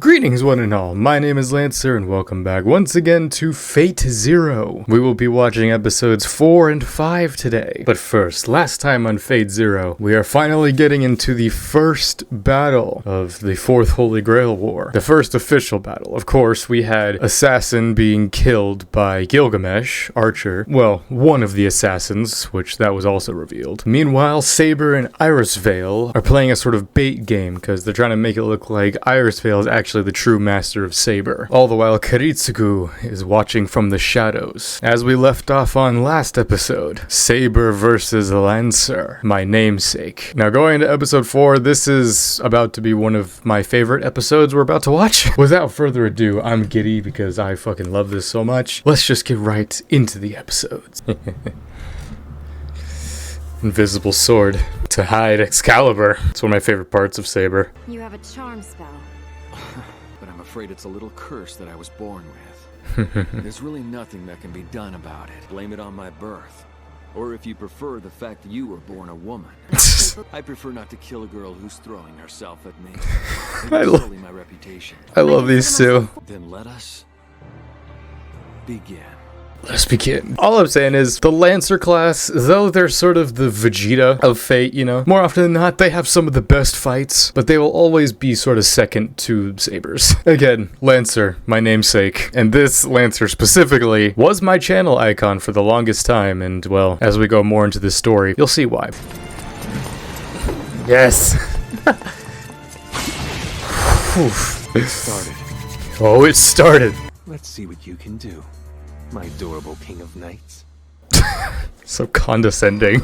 Greetings one and all, my name is Lancer and welcome back once again to Fate Zero. We will be watching episodes 4 and 5 today. But first, last time on Fate Zero, we are finally getting into the first battle of the Fourth Holy Grail War. The first official battle. Of course, we had Assassin being killed by Gilgamesh, Archer. Well, one of the assassins, which that was also revealed. Meanwhile, Saber and Irisvale are playing a sort of bait game because they're trying to make it look like Irisvale is actually the true master of Saber. All the while Kiritsugu is watching from the shadows. As we left off on last episode, Saber versus Lancer, my namesake. Now going into episode 4, this is about to be one of my favorite episodes we're about to watch. Without further ado, I'm giddy because I fucking love this so much. Let's just get right into the episodes. Invisible sword to hide Excalibur. It's one of my favorite parts of Saber. You have a charm spell. But I'm afraid it's a little curse that I was born with. There's really nothing that can be done about it. Blame it on my birth. Or if you prefer, the fact that you were born a woman. I prefer not to kill a girl who's throwing herself at me. It's solely my reputation. I love these two. Then let us begin. Let's begin. All I'm saying is, the Lancer class, though they're sort of the Vegeta of Fate, you know, more often than not, they have some of the best fights, but they will always be sort of second to Sabers. Again, Lancer, my namesake, and this Lancer specifically was my channel icon for the longest time, and well, as we go more into this story, you'll see why. Yes. It started. Oh, it started. Let's see what you can do, my adorable king of knights. So condescending.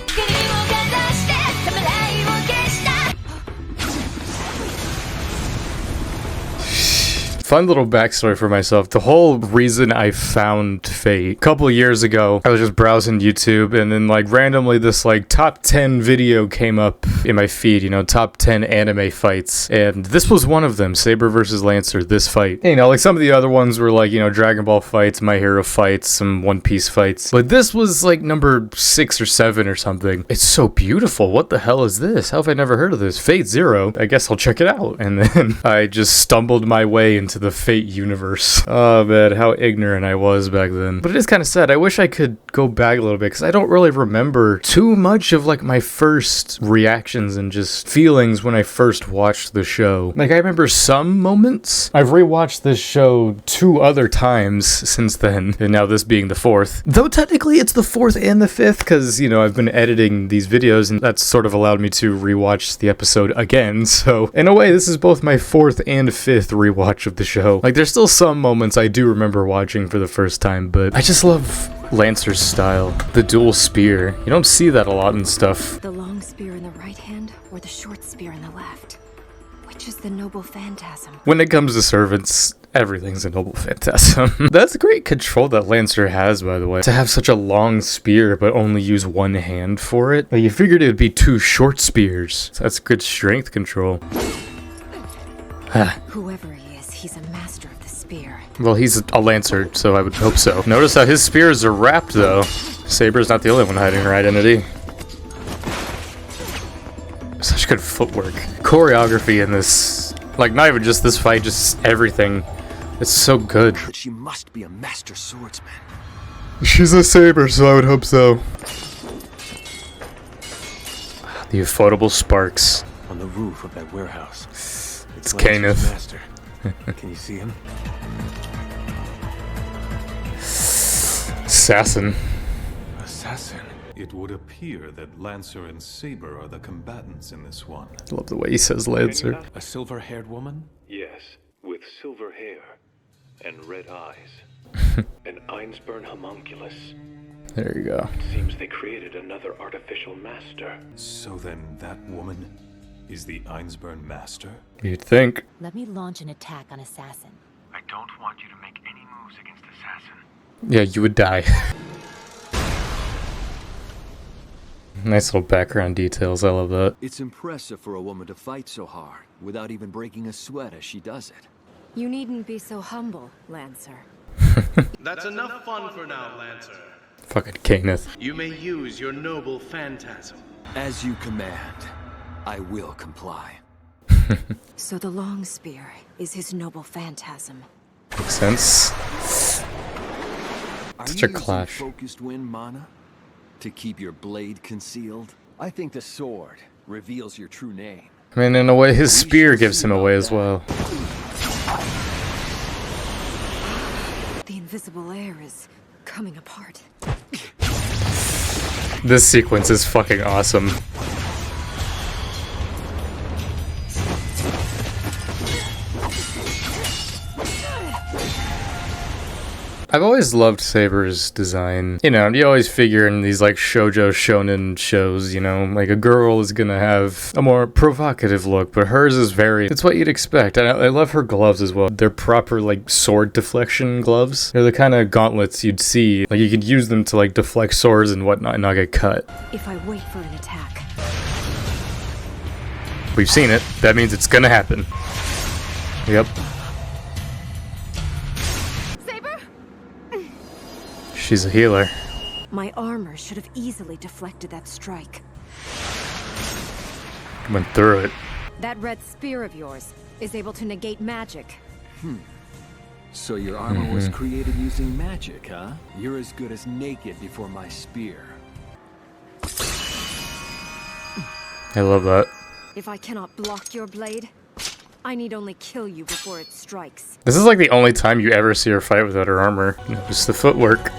Fun little backstory for myself. The whole reason I found Fate, a couple of years ago, I was just browsing YouTube and then like randomly this like top 10 video came up in my feed, you know, top 10 anime fights. And this was one of them, Saber versus Lancer, this fight. You know, like some of the other ones were like, you know, Dragon Ball fights, My Hero fights, some One Piece fights. But this was like number 6 or 7 or something. It's so beautiful. What the hell is this? How have I never heard of this? Fate Zero. I guess I'll check it out. And then I just stumbled my way into the Fate universe. Oh man, how ignorant I was back then. But it is kind of sad. I wish I could go back a little bit because I don't really remember too much of like my first reactions and just feelings when I first watched the show. Like I remember some moments. I've rewatched this show 2 other times since then, and now this being the 4th. Though technically it's the 4th and the 5th because, you know, I've been editing these videos and that's sort of allowed me to rewatch the episode again. So in a way, this is both my 4th and 5th rewatch of the show. Like, there's still some moments I do remember watching for the first time, but I just love Lancer's style. The dual spear. You don't see that a lot in stuff. The long spear in the right hand or the short spear in the left? Which is the noble phantasm? When it comes to servants, everything's a noble phantasm. That's great control that Lancer has, by the way. To have such a long spear, but only use one hand for it. Like, you figured it would be 2 short spears. So that's good strength control. Whoever he is, he's a master of the spear. Well, he's a Lancer, so I would hope so. Notice how his spears are wrapped, though. Saber's not the only one hiding her identity. Such good footwork. Choreography in this, like, not even just this fight, just everything. It's so good. But she must be a master swordsman. She's a Saber, so I would hope so. The ufotable sparks. On the roof of that warehouse. It's Kenneth. Master. Can you see him? Assassin. Assassin. It would appear that Lancer and Saber are the combatants in this one. I love the way he says Lancer. A silver-haired woman? Yes, with silver hair and red eyes. An Einsburn homunculus. There you go. It seems they created another artificial master. So then that woman is the Einsburn master? You'd think. Let me launch an attack on Assassin. I don't want you to make any moves against Assassin. Yeah, you would die. Nice little background details. I love that. It's impressive for a woman to fight so hard without even breaking a sweat as she does it. You needn't be so humble, Lancer. That's enough fun for now, Lancer. Fucking Kenneth. You may use your noble phantasm. As you command, I will comply. So the long spear is his noble phantasm. Makes sense. Are Such you a clash. using focused wind mana to keep your blade concealed? I think the sword reveals your true name. I mean, in a way, his spear gives him away as well. The invisible air is coming apart. This sequence is fucking awesome. I've always loved Saber's design. You know, you always figure in these like shoujo shonen shows, you know, like a girl is gonna have a more provocative look, but hers is very, it's what you'd expect. And I love her gloves as well. They're proper like sword deflection gloves. They're the kind of gauntlets you'd see, like you could use them to like deflect swords and whatnot and not get cut. If I wait for an attack, We've seen it. That means it's gonna happen. Yep. Saber! She's a healer. My armor should have easily deflected that strike. Went through it. That red spear of yours is able to negate magic. So your armor was created using magic, huh? You're as good as naked before my spear. I love that. If I cannot block your blade, I need only kill you before it strikes. This is like the only time you ever see her fight without her armor. You know, just the footwork.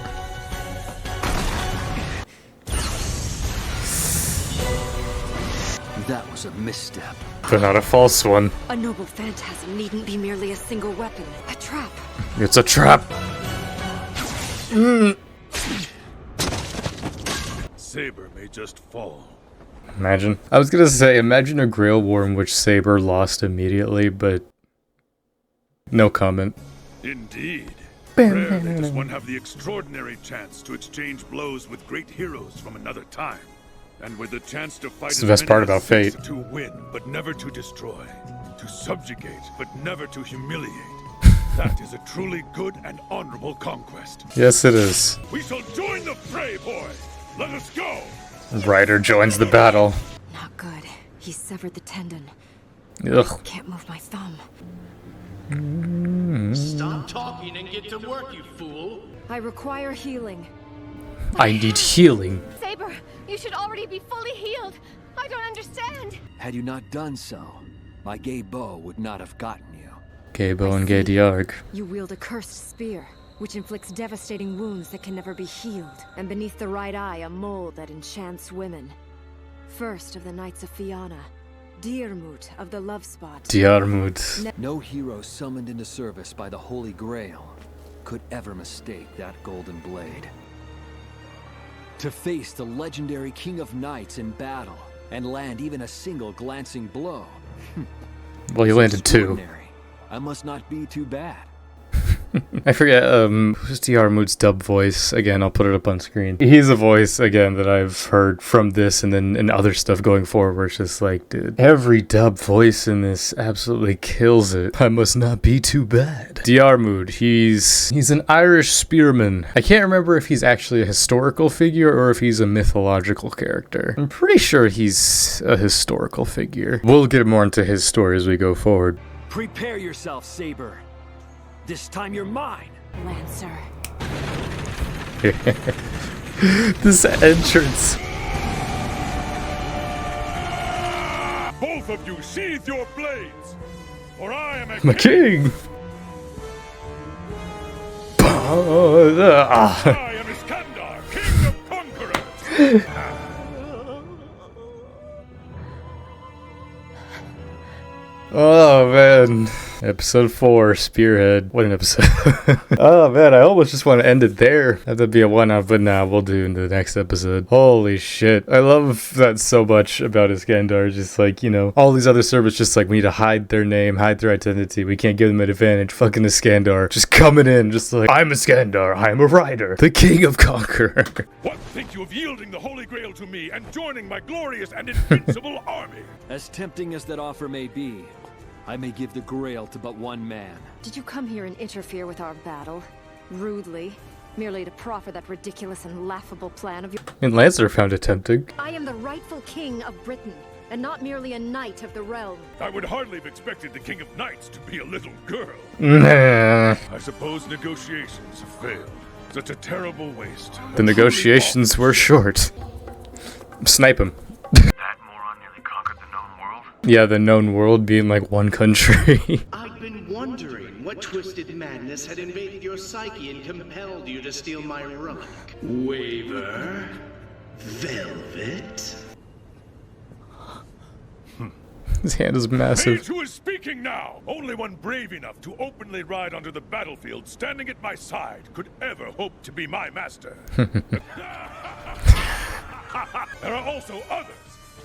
That was a misstep. But not a false one. A noble phantasm needn't be merely a single weapon. A trap. It's a trap. Saber may just fall. Imagine. I was gonna say, imagine a Grail War in which Saber lost immediately, but no comment. Indeed. Rarely does one have the extraordinary chance to exchange blows with great heroes from another time. And with the chance to fight It's as the best many part as about 6 Fate. to win, but never to destroy. To subjugate, but never to humiliate. That is a truly good and honorable conquest. Yes, it is. We shall join the fray, boy! Let us go! Ryder joins the battle. Not good. He severed the tendon. Ugh. Can't move my thumb. Stop talking and get to work, you fool. I require healing. I need healing. Saber, you should already be fully healed. I don't understand. Had you not done so, my gay bow would not have gotten you. Gabo and Gay Diarg. You wield a cursed spear, which inflicts devastating wounds that can never be healed. And beneath the right eye, a mold that enchants women. First of the Knights of Fianna, Diarmut of the Love Spot. Diarmut. No hero summoned into service by the Holy Grail could ever mistake that golden blade. To face the legendary King of Knights in battle and land even a single glancing blow. Well, he landed two. Extraordinary. I must not be too bad. I forget, who's Diarmut's dub voice? Again, I'll put it up on screen. He's a voice, again, that I've heard from this and then and other stuff going forward where it's just like, dude, every dub voice in this absolutely kills it. I must not be too bad. Diarmut, he's an Irish spearman. I can't remember if he's actually a historical figure or if he's a mythological character. I'm pretty sure he's a historical figure. We'll get more into his story as we go forward. Prepare yourself, Saber. This time you're mine. Lancer. This entrance. Both of you sheathe your blades, for I am I'm a king. I am Iskandar, King of Conquerors. Oh man. Episode 4, Spearhead. What an episode. Oh man, I almost just want to end it there. That'd be a one-off, but nah, we'll do in the next episode. Holy shit. I love that so much about Iskandar. Just like, you know, all these other servers just like, we need to hide their name, hide their identity. We can't give them an advantage. Fucking Iskandar. Just coming in, just like, I'm Iskandar. I'm a rider. The king of Conqueror. What think you of yielding the Holy Grail to me and joining my glorious and invincible army? As tempting as that offer may be, I may give the Grail to but one man. Did you come here and interfere with our battle? Rudely? Merely to proffer that ridiculous and laughable plan of your— And Lancer found it tempting. I am the rightful king of Britain. and not merely a knight of the realm. I would hardly have expected the King of Knights to be a little girl. Nah. I suppose negotiations have failed. Such a terrible waste. The negotiations were short. Snipe him. That moron nearly conquered the known world? Yeah, the known world being like one country. I've been wondering what twisted madness had invaded your psyche and compelled you to steal my relic. Waver? Velvet? His hand is massive. Mage who is speaking now! Only one brave enough to openly ride onto the battlefield standing at my side could ever hope to be my master. There are also others.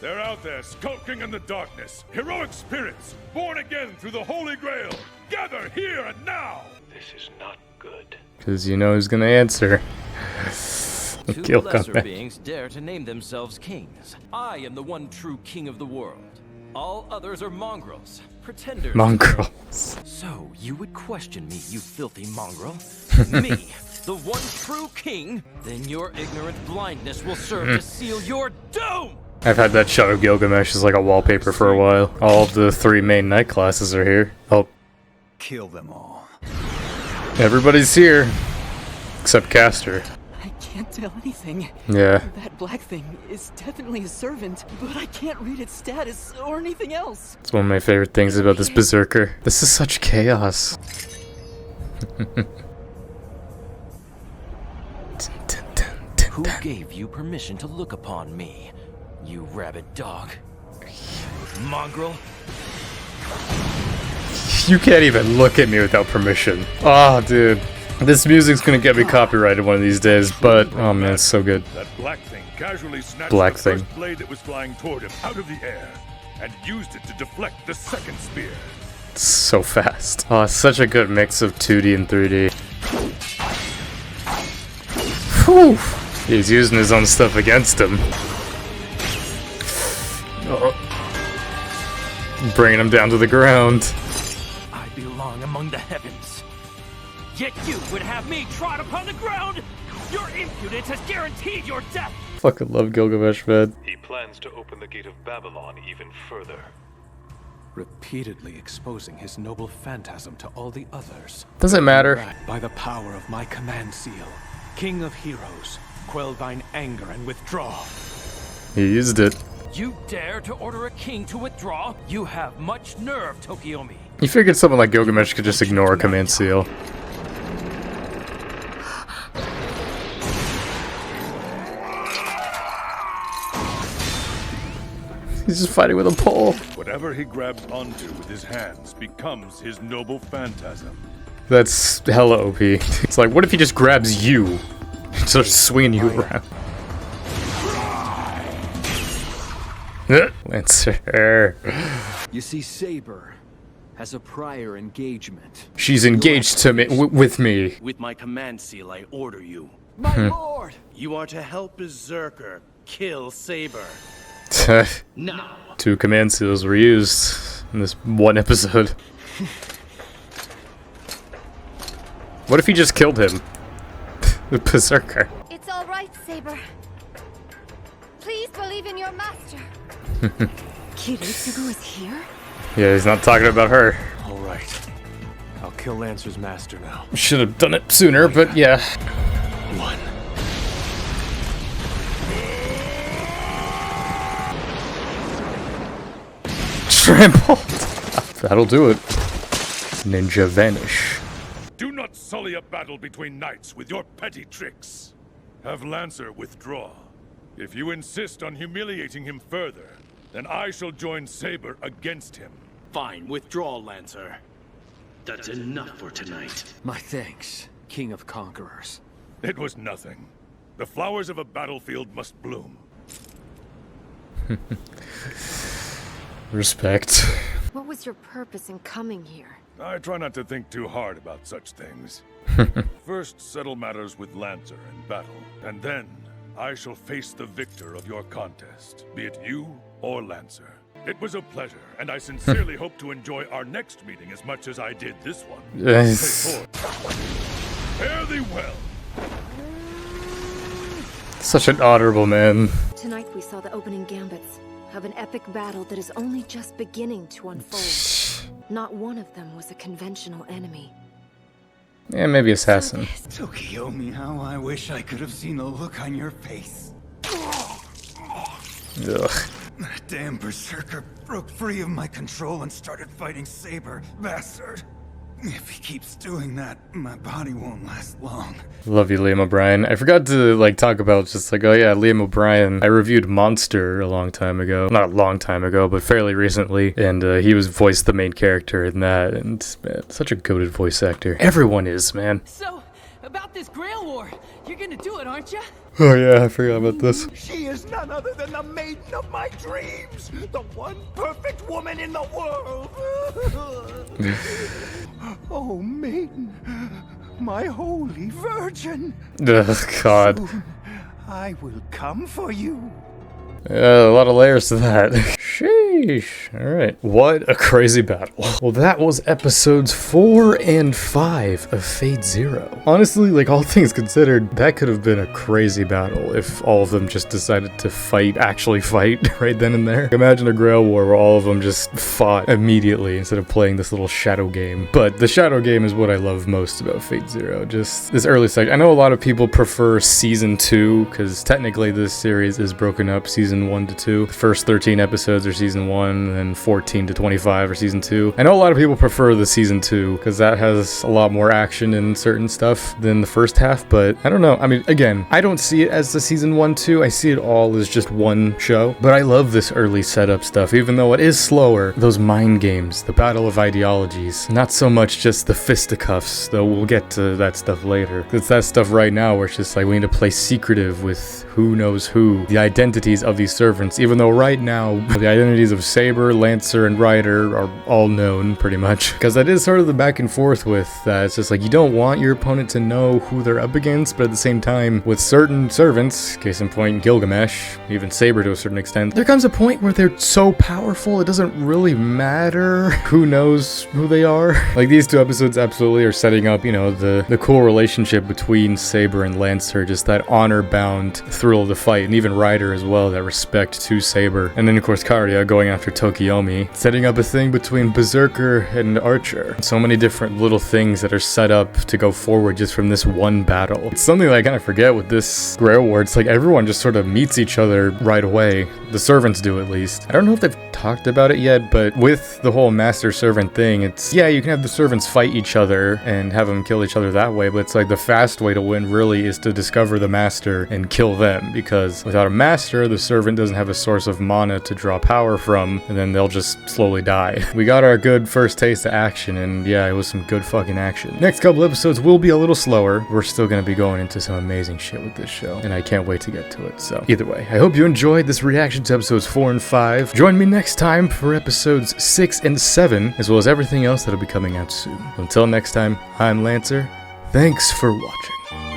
They're out there skulking in the darkness. Heroic spirits, born again through the Holy Grail. Gather here and now! This is not good. Because you know who's gonna answer. Two lesser beings dare to name themselves kings. I am the one true king of the world. All others are mongrels, pretenders. Mongrels. So, you would question me, you filthy mongrel? Me, the one true king? Then your ignorant blindness will serve to seal your doom! I've had that shot of Gilgamesh as like a wallpaper for a while. All of the 3 main knight classes are here. Oh. Kill them all. Everybody's here. Except Caster. I can't tell anything. Yeah. That black thing is definitely a servant, but I can't read its status or anything else. It's one of my favorite things about this berserker. This is such chaos. Who gave you permission to look upon me, you rabid dog? Mongrel? You can't even look at me without permission. Oh, dude. This music's gonna get me copyrighted one of these days, but oh man, it's so good. That black thing casually snatched Black the thing. first blade that was flying toward him out of the air and used it to deflect the second spear. It's so fast. Oh, it's such a good mix of 2D and 3D. Whew. He's using his own stuff against him. Oh. Bringing him down to the ground. I belong among the heavens. Yet you would have me trod upon the ground? Your impudence has guaranteed your death! Fucking love Gilgamesh, man. He plans to open the gate of Babylon even further. Repeatedly exposing his noble phantasm to all the others. Doesn't matter. Backed by the power of my command seal, King of Heroes, quell thine anger and withdraw. He used it. You dare to order a king to withdraw? You have much nerve, Tokiomi. You figured someone like Gilgamesh could just ignore a command seal. He's just fighting with a pole. Whatever he grabs onto with his hands becomes his noble phantasm. That's hella OP. It's like, what if he just grabs you? Starts swinging you around. Lancer. You see, Saber has a prior engagement. She's engaged to me, with me. With my command seal, I order you. My lord! You are to help Berserker kill Saber. Now. 2 command seals were used in this one episode. What if he just killed him? The Berserker. It's all right, Saber. Please believe in your master. Kiritsugu is here? Yeah, he's not talking about her. All right. I'll kill Lancer's master now. Should have done it sooner, but yeah. 1. Trampled. That'll do it. Ninja vanish. Do not sully a battle between knights with your petty tricks. Have Lancer withdraw. If you insist on humiliating him further, then I shall join Saber against him. Fine, withdraw, Lancer. That's enough for tonight. My thanks, King of Conquerors. It was nothing. The flowers of a battlefield must bloom. Respect. What was your purpose in coming here? I try not to think too hard about such things. First, settle matters with Lancer in battle, and then I shall face the victor of your contest, be it you or Lancer. It was a pleasure, and I sincerely hope to enjoy our next meeting as much as I did this one. Yes. Fare thee well. Such an honorable man. Tonight we saw the opening gambits. of an epic battle that is only just beginning to unfold. Not one of them was a conventional enemy. Yeah, maybe assassin. Tokiomi, how I wish I could have seen the look on your face. Ugh. That damn berserker broke free of my control and started fighting Saber, bastard. If he keeps doing that, my body won't last long. Love you, Liam O'Brien. I forgot to talk about just oh yeah, Liam O'Brien. I reviewed Monster a long time ago. Not a long time ago, but fairly recently. And he was voiced the main character in that. And man, such a goated voice actor. Everyone is, man. So, about this Grail War, you're gonna do it, aren't you? Oh yeah, I forgot about this. She is none other than the maiden of my dreams! The one perfect woman in the world! Oh, maiden, my holy virgin! Ugh, God. Soon I will come for you. A lot of layers to that. Sheesh. Alright. What a crazy battle. Well, that was episodes 4 and 5 of Fate Zero. Honestly, all things considered, that could have been a crazy battle if all of them just decided to actually fight right then and there. Imagine a Grail War where all of them just fought immediately instead of playing this little shadow game. But the shadow game is what I love most about Fate Zero. Just this early section. I know a lot of people prefer Season 2, because technically this series is broken up Season 1 to 2. The first 13 episodes are Season 1, and then 14 to 25 are Season 2. I know a lot of people prefer the Season 2, because that has a lot more action and certain stuff than the first half, but I don't know. I mean, again, I don't see it as the Season 1, 2. I see it all as just one show, but I love this early setup stuff, even though it is slower. Those mind games, the battle of ideologies, not so much just the fisticuffs, though we'll get to that stuff later. It's that stuff right now where it's just we need to play secretive with who knows who, the identities of these servants, even though right now the identities of Saber, Lancer, and Ryder are all known pretty much, because that is sort of the back and forth with that. It's just you don't want your opponent to know who they're up against, but at the same time, with certain servants, case in point Gilgamesh, even Saber to a certain extent, there comes a point where they're so powerful it doesn't really matter who knows who they are. These two episodes absolutely are setting up, the cool relationship between Saber and Lancer, just that honor-bound thrill of the fight, and even Ryder as well, that respect to Saber. And then of course Karya going after Tokiomi, setting up a thing between Berserker and Archer. So many different little things that are set up to go forward just from this one battle. It's something that I kind of forget with this Grail War. It's everyone just sort of meets each other right away. The servants do, at least. I don't know if they've talked about it yet, but with the whole master-servant thing, it's, yeah, you can have the servants fight each other and have them kill each other that way, but it's the fast way to win really is to discover the master and kill them, because without a master, the servant doesn't have a source of mana to draw power from, and then they'll just slowly die. We got our good first taste of action, and yeah, it was some good fucking action. Next couple episodes will be a little slower. We're still gonna be going into some amazing shit with this show, and I can't wait to get to it. So either way, I hope you enjoyed this reaction to episodes 4 and 5. Join me next time for episodes 6 and 7, as well as everything else that'll be coming out soon. Until next time, I'm Lancer. Thanks for watching.